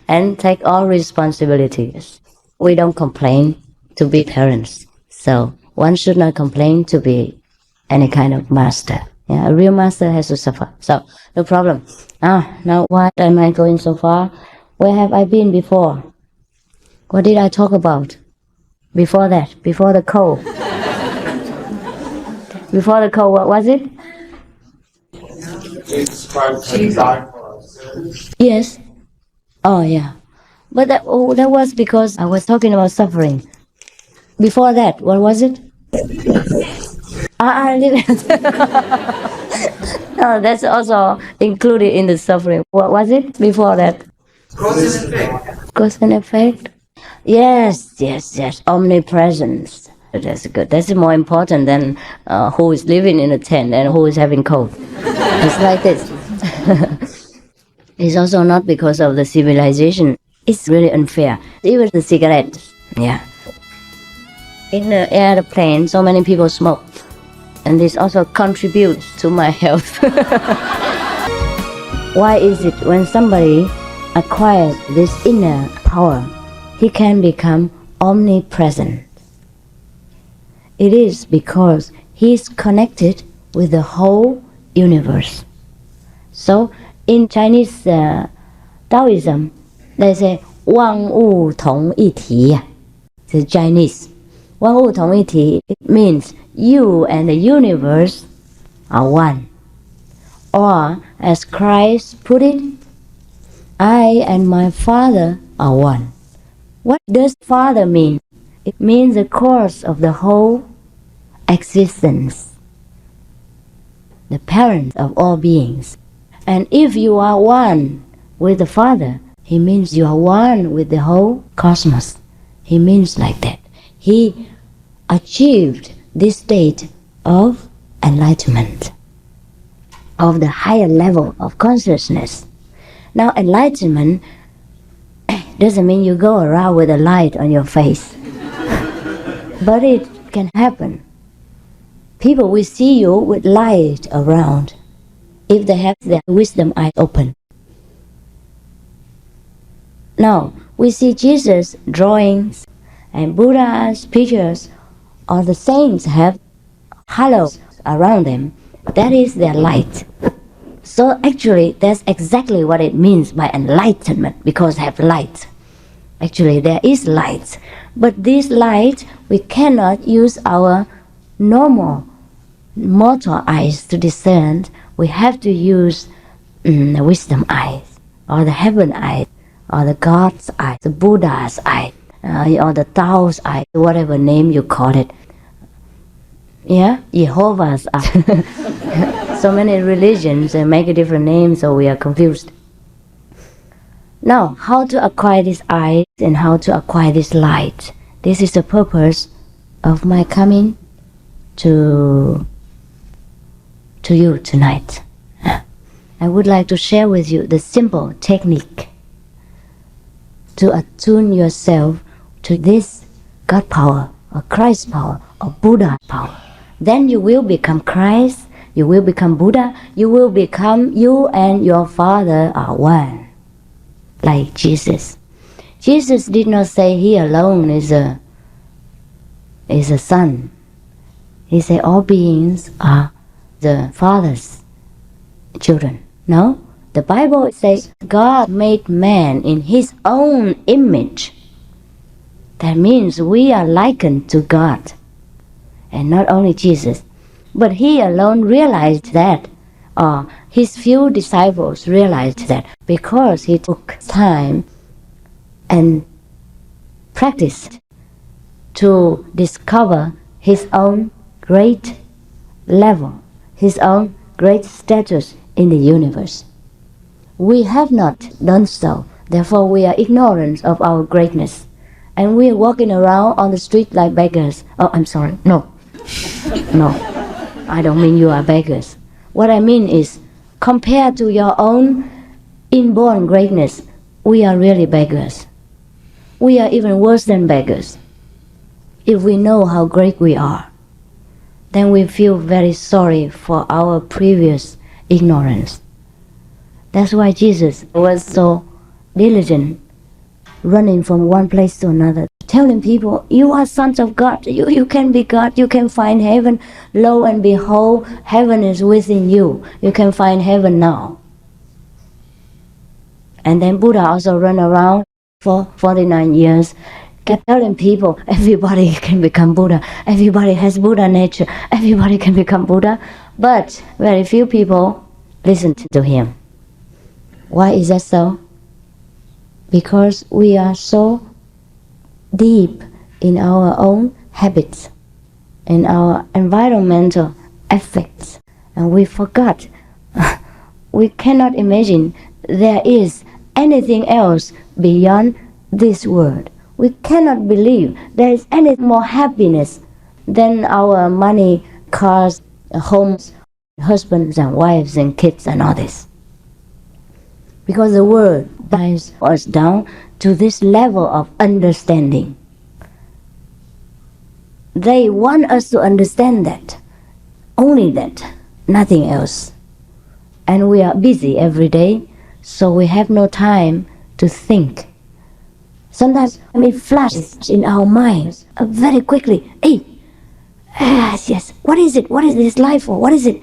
Speaker 2: and take all responsibilities. We don't complain to be parents. So one should not complain to be any kind of master. Yeah, a real master has to suffer. So, no problem. Now why am I going so far? Where have I been before? What did I talk about? Before that, before the cold. Before the cold, what was it? Yes. Oh, yeah. But that was because I was talking about suffering. Before that, what was it? I didn't. No, that's also included in the suffering. What was it before that?
Speaker 3: Cause and effect.
Speaker 2: Cause and effect. Yes. Omnipresence. That's good. That's more important than who is living in a tent and who is having cold. It's like this. It's also not because of the civilization. It's really unfair. Even the cigarettes. Yeah. In the airplane, so many people smoke. And this also contributes to my health. Why is it when somebody acquires this inner power, he can become omnipresent? It is because he is connected with the whole universe. So in Chinese Taoism, they say 万物同一体. The Chinese. 万物同一体, it means you and the universe are one. Or, as Christ put it, I and my Father are one. What does Father mean? It means the cause of the whole existence, the parent of all beings. And if you are one with the Father, he means you are one with the whole cosmos. He means like that. He achieved this state of enlightenment, of the higher level of consciousness. Now, enlightenment doesn't mean you go around with a light on your face. But it can happen. People will see you with light around if they have their wisdom eye open. Now, we see Jesus' drawings and Buddha's pictures, or the saints have halos around them. That is their light. So actually, that's exactly what it means by enlightenment, because they have light. Actually, there is light. But this light, we cannot use our normal mortal eyes to discern. We have to use the wisdom eyes, or the heaven eyes, or the God's eye, the Buddha's eye, or the Tao's eye, whatever name you call it. Yeah, Jehovah's eye. So many religions make a different name, so we are confused. Now, how to acquire this eye and how to acquire this light? This is the purpose of my coming to you tonight. I would like to share with you the simple technique to attune yourself to this God power, or Christ power, or Buddha power. Then you will become Christ, You will become Buddha. You and your Father are one, like Jesus. Jesus did not say he alone is a son. He said all beings are the Father's children. No, the Bible says God made man in his own image. That means we are likened to God. And not only Jesus, but he alone realized that, or his few disciples realized that, because he took time and practiced to discover his own great level, his own great status in the universe. We have not done so, therefore we are ignorant of our greatness. And we are walking around on the street like beggars. Oh, I'm sorry, no, I don't mean you are beggars. What I mean is, compared to your own inborn greatness, we are really beggars. We are even worse than beggars. If we know how great we are, then we feel very sorry for our previous ignorance. That's why Jesus was so diligent, running from one place to another, telling people, you are sons of God, you can be God, you can find heaven. Lo and behold, heaven is within you. You can find heaven now. And then Buddha also ran around for 49 years, kept telling people, everybody can become Buddha, everybody has Buddha nature, everybody can become Buddha. But very few people listened to him. Why is that so? Because we are so deep in our own habits, in our environmental effects, and we forgot. We cannot imagine there is anything else beyond this world. We cannot believe there is any more happiness than our money, cars, homes, husbands and wives and kids and all this. Because the world ties us down to this level of understanding. They want us to understand that, only that, nothing else. And we are busy every day, so we have no time to think. Sometimes it flashes in our minds very quickly. Hey, yes, what is it? What is this life for? What is it?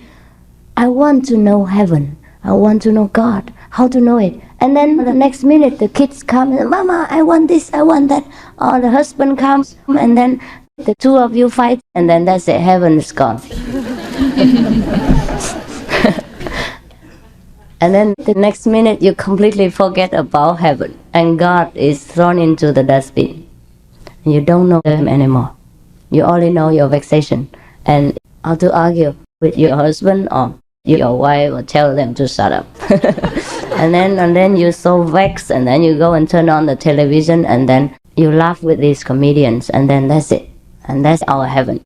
Speaker 2: I want to know heaven. I want to know God. How to know it? And then the next minute the kids come and, Mama, I want this, I want that. Or the husband comes and then the two of you fight, and then that's it, heaven is gone. And then the next minute you completely forget about heaven and God is thrown into the dustbin. You don't know him anymore. You only know your vexation and how to argue with your husband or your wife or tell them to shut up. and then you're so vexed, and then you go and turn on the television and then you laugh with these comedians, and then that's it. And that's our heaven.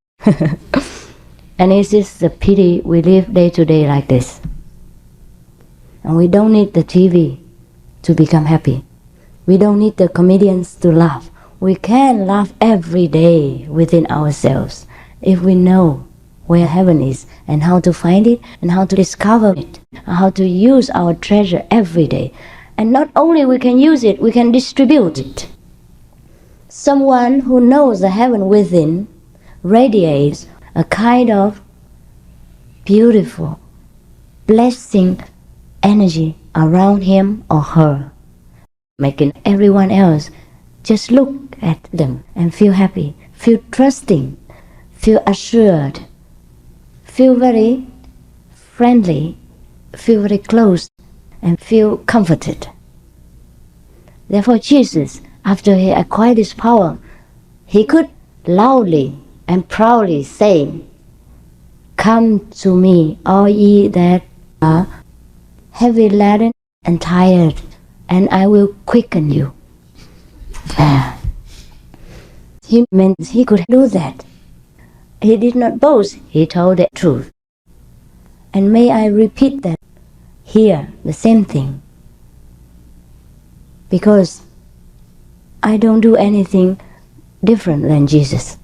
Speaker 2: And it's just a pity we live day to day like this. And we don't need the TV to become happy. We don't need the comedians to laugh. We can laugh every day within ourselves if we know where heaven is and how to find it and how to discover it, and how to use our treasure every day. And not only we can use it, we can distribute it. Someone who knows the heaven within radiates a kind of beautiful, blessing energy around him or her, making everyone else just look at them and feel happy, feel trusting, feel assured, feel very friendly, feel very close, and feel comforted. Therefore Jesus, after he acquired this power, he could loudly and proudly say, "Come to me, all ye that are heavy laden and tired, and I will quicken you." He meant he could do that. He did not boast, he told the truth. And may I repeat that here, the same thing. Because I don't do anything different than Jesus.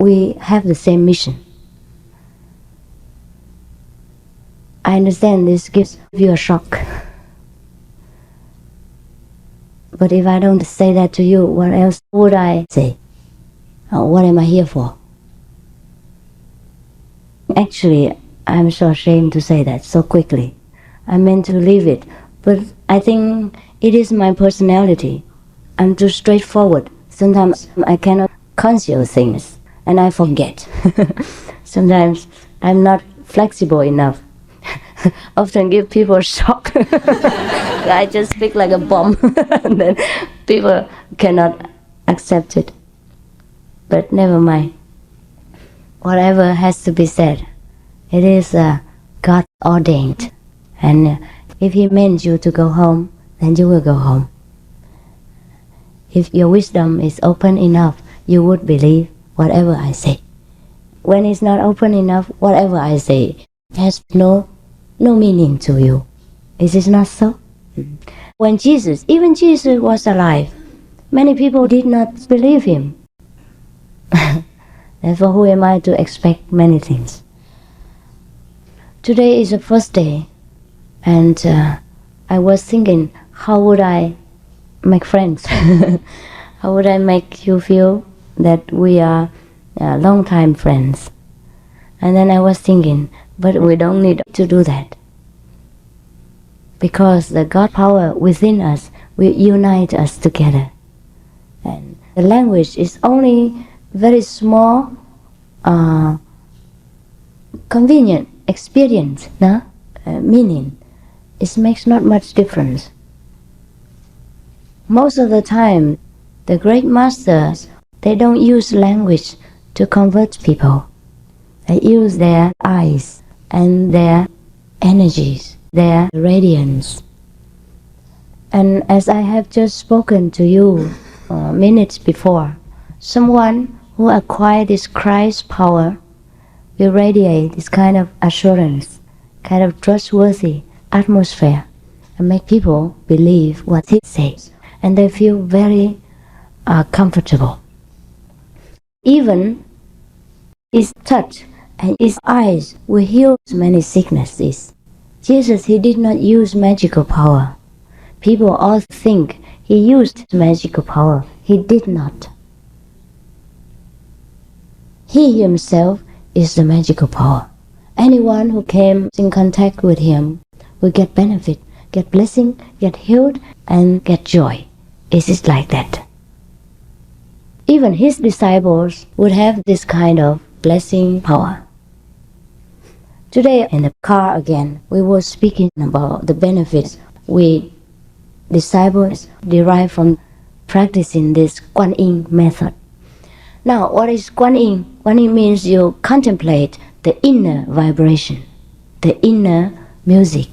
Speaker 2: we have the same mission. I understand this gives you a shock. But if I don't say that to you, what else would I say? What am I here for? Actually, I'm so ashamed to say that so quickly. I meant to leave it, but I think it is my personality. I'm too straightforward. Sometimes I cannot conceal things, and I forget. Sometimes I'm not flexible enough. Often give people a shock. I just speak like a bomb, and then people cannot accept it. But never mind. Whatever has to be said, it is God ordained. And if He meant you to go home, then you will go home. If your wisdom is open enough, you would believe whatever I say. When it's not open enough, whatever I say has no meaning to you. Is it not so? When even Jesus was alive, many people did not believe Him. Therefore, who am I to expect many things? Today is the first day, and I was thinking, how would I make friends? How would I make you feel that we are long-time friends? And then I was thinking, but we don't need to do that. Because the God power within us will unite us together. And the language is only very small, convenient experience, no? Meaning. It makes not much difference. Most of the time, the great masters, they don't use language to convert people. They use their eyes and their energies, their radiance. And as I have just spoken to you minutes before, someone who acquired this Christ power will radiate this kind of assurance, kind of trustworthy atmosphere, and make people believe what he says, and they feel very comfortable. Even his touch and his eyes will heal many sicknesses. Jesus, he did not use magical power. People all think he used magical power. He did not. He himself is the magical power. Anyone who came in contact with him will get benefit, get blessing, get healed, and get joy. It is like that. Even his disciples would have this kind of blessing power. Today in the car again, we were speaking about the benefits we disciples derive from practicing this Kuan Yin method. Now, what is Kuan Yin? Kuan Yin means you contemplate the inner vibration, the inner music.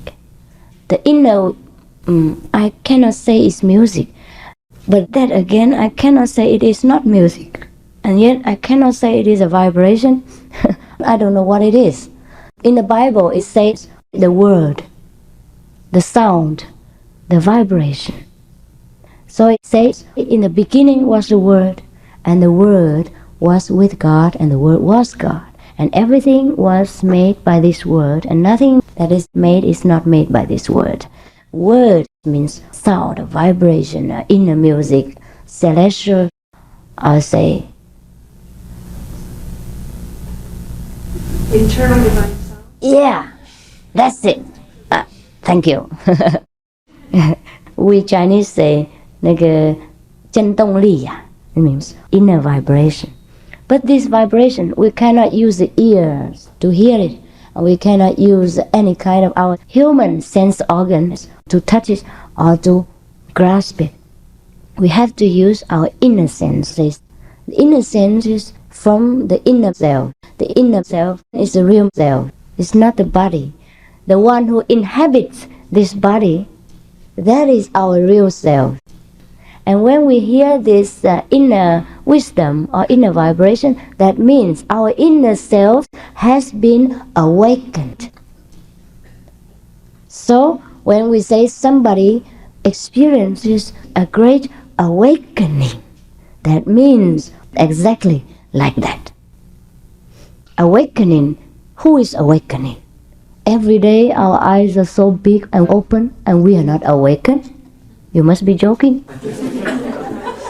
Speaker 2: The inner, I cannot say it's music, but that again, I cannot say it is not music. And yet, I cannot say it is a vibration. I don't know what it is. In the Bible, it says the word, the sound, the vibration. So it says, in the beginning was the Word, and the Word was with God, and the Word was God. And everything was made by this Word, and nothing that is made is not made by this Word. Word means sound, vibration, inner music, celestial, I'll say.
Speaker 4: Internal divine sound?
Speaker 2: Yeah, that's it. Thank you. We Chinese say, 那个振动力呀, it means inner vibration. But this vibration, we cannot use the ears to hear it. We cannot use any kind of our human sense organs to touch it or to grasp it. We have to use our inner senses. The inner senses from the inner self. The inner self is the real self. It's not the body. The one who inhabits this body, that is our real self. And when we hear this inner wisdom or inner vibration, that means our inner self has been awakened. So when we say somebody experiences a great awakening, that means exactly like that. Awakening. Who is awakening? Every day our eyes are so big and open and we are not awakened. You must be joking.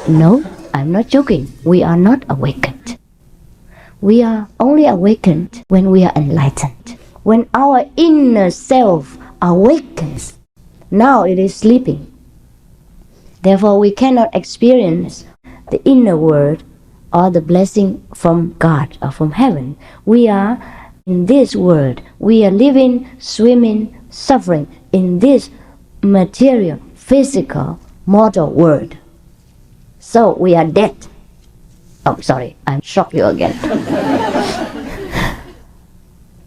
Speaker 2: No, I'm not joking. We are not awakened. We are only awakened when we are enlightened. When our inner self awakens. Now it is sleeping. Therefore we cannot experience the inner world or the blessing from God or from heaven. We are in this world. We are living, swimming, suffering in this material, physical, mortal world. So we are dead. Oh, sorry, I shocked you again.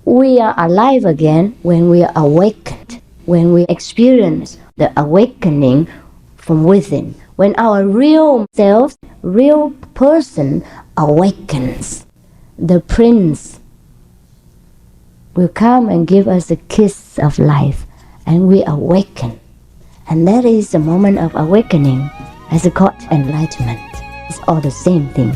Speaker 2: We are alive again when we are awakened, when we experience the awakening from within, when our real self, real person awakens. The Prince will come and give us a kiss of life, and we awaken. And that is the moment of awakening, as called enlightenment. It's all the same thing.